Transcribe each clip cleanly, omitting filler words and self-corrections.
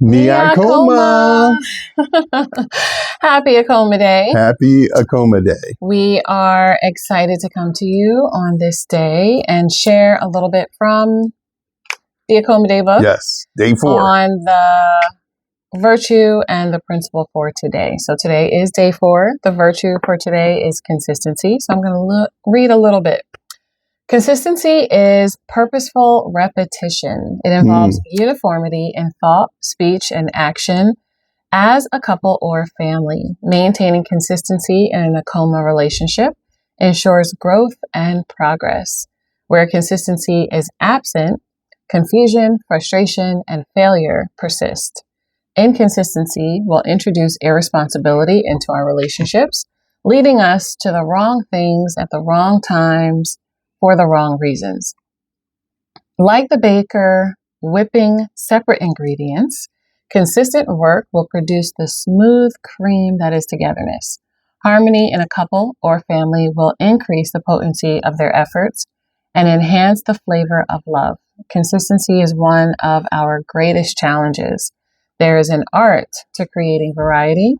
Ni Akoma. Akoma. Happy Akoma Day. Happy Akoma Day. We are excited to come to you on this day and share a little bit from the Akoma Day book. Yes, day 4. On the virtue and the principle for today. So today is day 4. The virtue for today is consistency. So I'm going to read a little bit. Consistency is purposeful repetition. It involves uniformity in thought, speech, and action as a couple or family. Maintaining consistency in an Akoma relationship ensures growth and progress. Where consistency is absent, confusion, frustration, and failure persist. Inconsistency will introduce irresponsibility into our relationships, leading us to the wrong things at the wrong times for the wrong reasons. Like the baker whipping separate ingredients, consistent work will produce the smooth cream that is togetherness. Harmony in a couple or family will increase the potency of their efforts and enhance the flavor of love. Consistency is one of our greatest challenges. There is an art to creating variety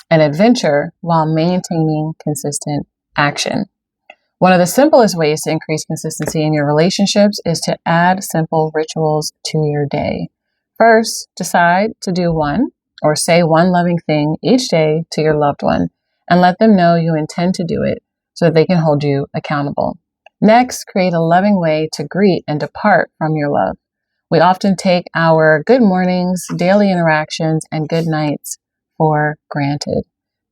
and adventure while maintaining consistent action. One of the simplest ways to increase consistency in your relationships is to add simple rituals to your day. First, decide to do one or say one loving thing each day to your loved one and let them know you intend to do it so that they can hold you accountable. Next, create a loving way to greet and depart from your love. We often take our good mornings, daily interactions, and good nights for granted.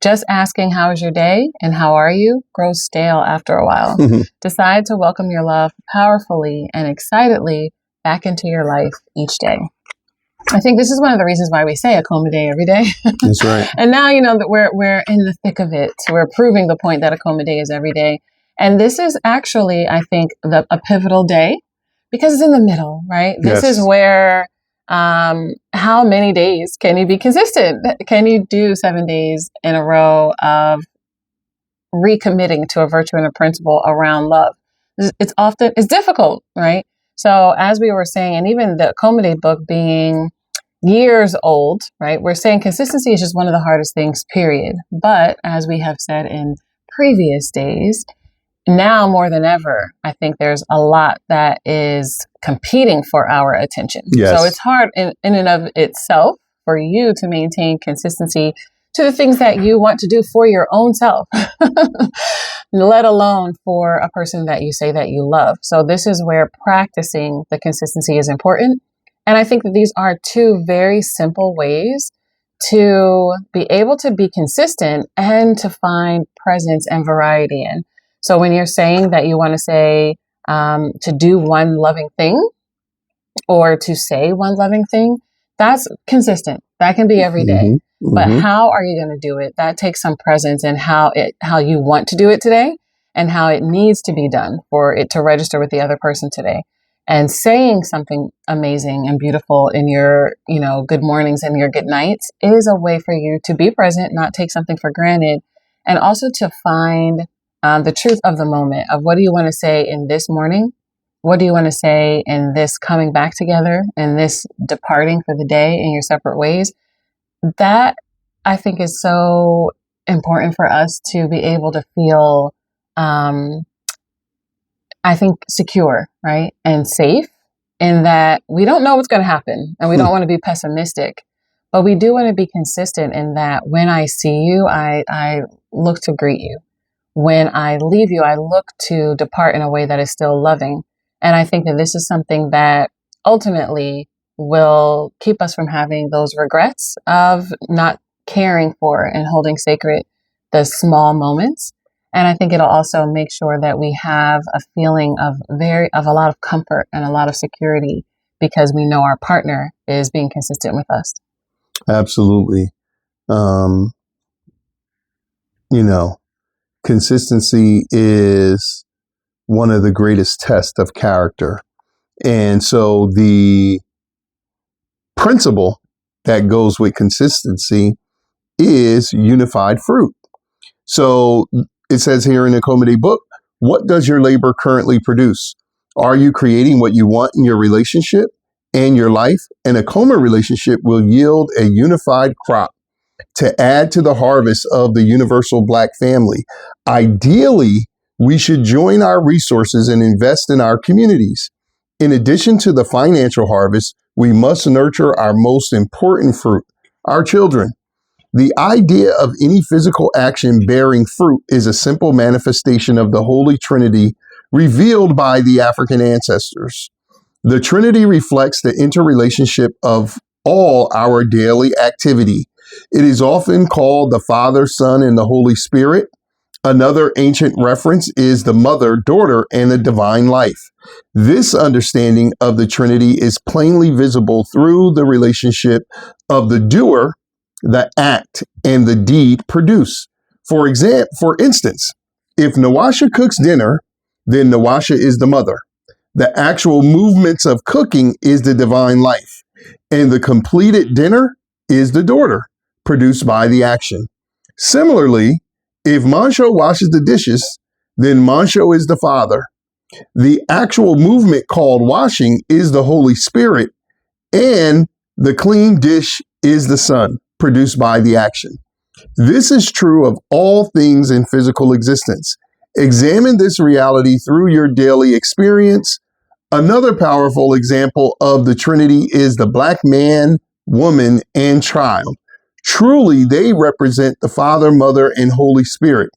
Just asking how is your day and how are you grows stale after a while. Decide to welcome your love powerfully and excitedly back into your life each day. I think this is one of the reasons why we say Akoma Day every day. That's right. And now you know that we're in the thick of it. We're proving the point that Akoma Day is every day. And this is actually, I think, a pivotal day because it's in the middle, right? This is where how many days can you be consistent? Can you do 7 days in a row of recommitting to a virtue and a principle around love? It's difficult, right? So as we were saying, and even the Akoma Day book being years old, right? We're saying consistency is just one of the hardest things, period. But as we have said in previous days, now more than ever, I think there's a lot that is competing for our attention. Yes. So it's hard in and of itself for you to maintain consistency to the things that you want to do for your own self, let alone for a person that you say that you love. So this is where practicing the consistency is important. And I think that these are 2 very simple ways to be able to be consistent and to find presence and variety in. So when you're saying that you want to say to do one loving thing or to say one loving thing, that's consistent. That can be every day. But how are you going to do it? That takes some presence in how you want to do it today and how it needs to be done for it to register with the other person today. And saying something amazing and beautiful in your, good mornings and your good nights is a way for you to be present, not take something for granted, and also to find the truth of the moment of what do you want to say in this morning? What do you want to say in this coming back together and this departing for the day in your separate ways? That I think is so important for us to be able to feel, I think, secure, right? And safe in that we don't know what's going to happen and we don't want to be pessimistic, but we do want to be consistent in that when I see you, I look to greet you. When I leave you, I look to depart in a way that is still loving. And I think that this is something that ultimately will keep us from having those regrets of not caring for and holding sacred the small moments. And I think it'll also make sure that we have a feeling of a lot of comfort and a lot of security because we know our partner is being consistent with us. Absolutely. Consistency is one of the greatest tests of character. And so the principle that goes with consistency is unified fruit. So it says here in the Akoma Day book, what does your labor currently produce? Are you creating what you want in your relationship? and your life, an Akoma relationship will yield a unified crop to add to the harvest of the universal Black family. Ideally, we should join our resources and invest in our communities. In addition to the financial harvest, we must nurture our most important fruit, our children. The idea of any physical action bearing fruit is a simple manifestation of the Holy Trinity revealed by the African ancestors. The Trinity reflects the interrelationship of all our daily activity. It is often called the Father, Son, and the Holy Spirit. Another ancient reference is the Mother, Daughter, and the Divine Life. This understanding of the Trinity is plainly visible through the relationship of the doer, the act, and the deed produced. For instance, if Nwasha cooks dinner, then Nwasha is the mother. The actual movements of cooking is the divine life, and the completed dinner is the daughter, produced by the action. Similarly, if Montsho washes the dishes, then Montsho is the father. The actual movement called washing is the Holy Spirit, and the clean dish is the son, produced by the action. This is true of all things in physical existence. Examine this reality through your daily experience. Another powerful example of the Trinity is the Black man, woman, and child. Truly, they represent the Father, Mother, and Holy Spirit.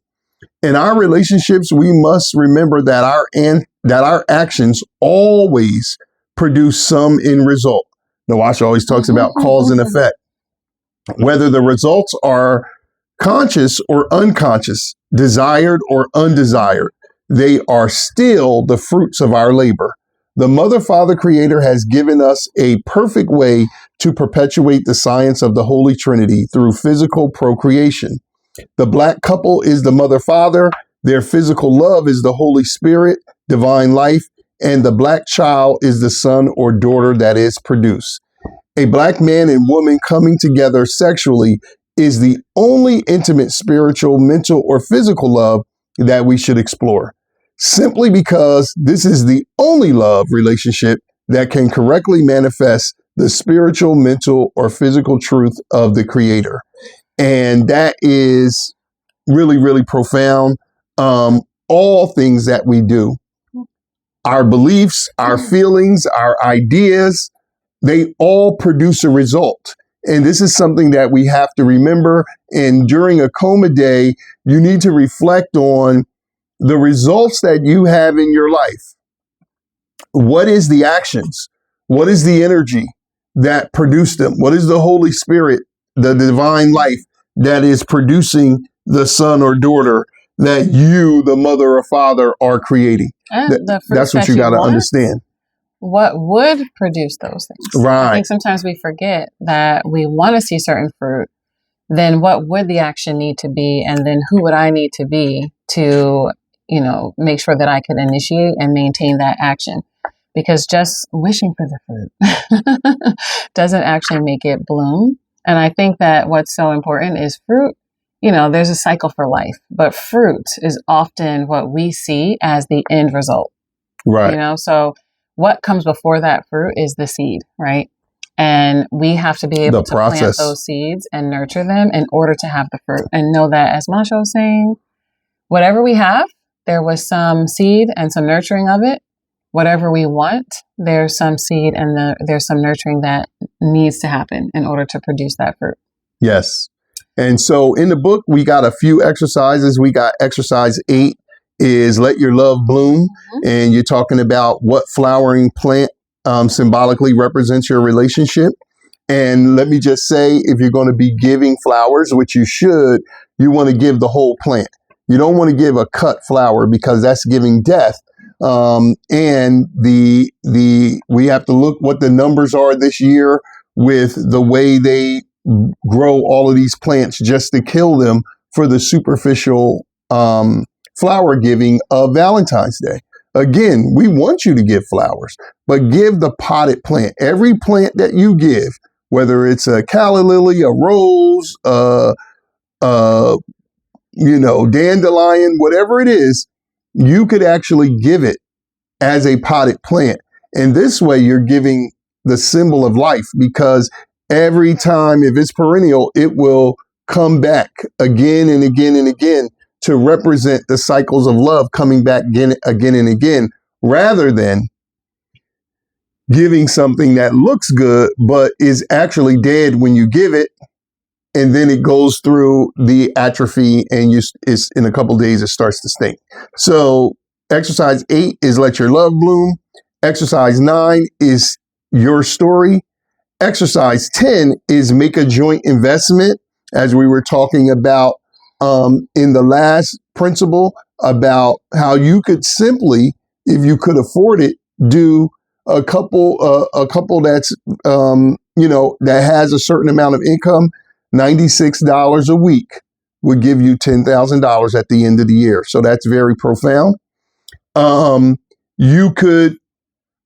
In our relationships, we must remember that our actions always produce some end result. Nwasha always talks about cause and effect. Whether the results are conscious or unconscious, desired or undesired, they are still the fruits of our labor. The Mother, Father, Creator has given us a perfect way to perpetuate the science of the Holy Trinity through physical procreation. The Black couple is the Mother, Father. Their physical love is the Holy Spirit, divine life, and the Black child is the son or daughter that is produced. A Black man and woman coming together sexually is the only intimate spiritual, mental, or physical love that we should explore. Simply because this is the only love relationship that can correctly manifest the spiritual, mental, or physical truth of the Creator. And that is really, really profound. All things that we do, our beliefs, our feelings, our ideas, they all produce a result. And this is something that we have to remember. And during Akoma Day, you need to reflect on the results that you have in your life. What is the actions? What is the energy that produced them? What is the Holy Spirit, the divine life that is producing the son or daughter that you, the mother or father, are creating? That's what you got to understand. What would produce those things? Right. I think sometimes we forget that we want to see certain fruit. Then what would the action need to be? And then who would I need to be to, make sure that I could initiate and maintain that action? Because just wishing for the fruit doesn't actually make it bloom. And I think that what's so important is fruit. There's a cycle for life, but fruit is often what we see as the end result. Right. So what comes before that fruit is the seed, right? And we have to be able to plant those seeds and nurture them in order to have the fruit. And know that, as Montsho was saying, whatever we have, there was some seed and some nurturing of it. Whatever we want, there's some seed and there's some nurturing that needs to happen in order to produce that fruit. Yes. And so in the book, we got a few exercises. We got exercise 8 is let your love bloom. Mm-hmm. And you're talking about what flowering plant symbolically represents your relationship. And let me just say, if you're going to be giving flowers, which you should, you want to give the whole plant. You don't want to give a cut flower because that's giving death. And we have to look what the numbers are this year with the way they grow all of these plants just to kill them for the superficial flower giving of Valentine's Day. Again, we want you to give flowers, but give the potted plant. Every plant that you give, whether it's a calla lily, a rose, dandelion, whatever it is, you could actually give it as a potted plant. And this way you're giving the symbol of life, because every time, if it's perennial, it will come back again and again and again to represent the cycles of love coming back again and again, rather than giving something that looks good but is actually dead when you give it, and then it goes through the atrophy, and it's in a couple days it starts to stink. So exercise 8 is let your love bloom. Exercise 9 is your story. Exercise 10 is make a joint investment, as we were talking about in the last principle, about how you could simply, if you could afford it, do a couple that's that has a certain amount of income. $96 a week would give you $10,000 at the end of the year. So that's very profound. You could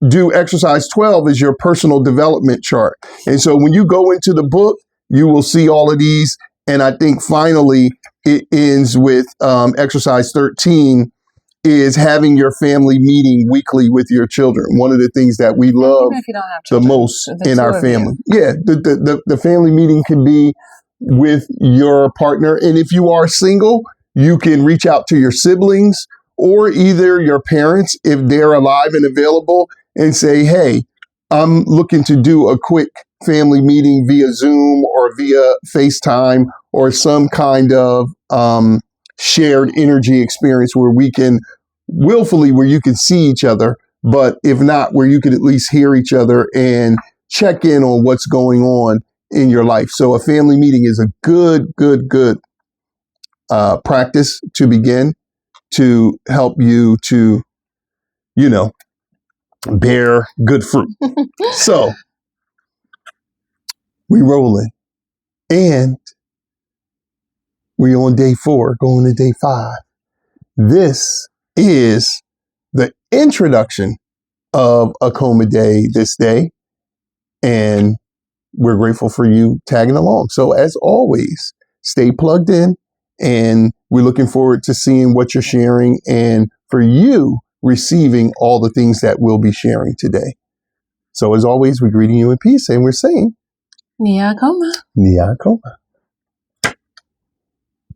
do exercise 12 is your personal development chart. And so when you go into the book, you will see all of these. And I think finally it ends with exercise 13 is having your family meeting weekly with your children. One of the things that we love the most in our family. Yeah, the family meeting can be with your partner. And if you are single, you can reach out to your siblings or either your parents, if they're alive and available, and say, hey, I'm looking to do a quick family meeting via Zoom or via FaceTime or some kind of shared energy experience where we can where you can see each other, but if not, where you could at least hear each other and check in on what's going on in your life. So a family meeting is a good practice to begin to help you to, bear good fruit. So we rolling, and we on day 4, going to day 5. This is the introduction of Akoma Day this day, and we're grateful for you tagging along. So as always, stay plugged in, and we're looking forward to seeing what you're sharing and for you receiving all the things that we'll be sharing today. So as always, we're greeting you in peace, and we're saying, Nia Akoma. Nia Akoma.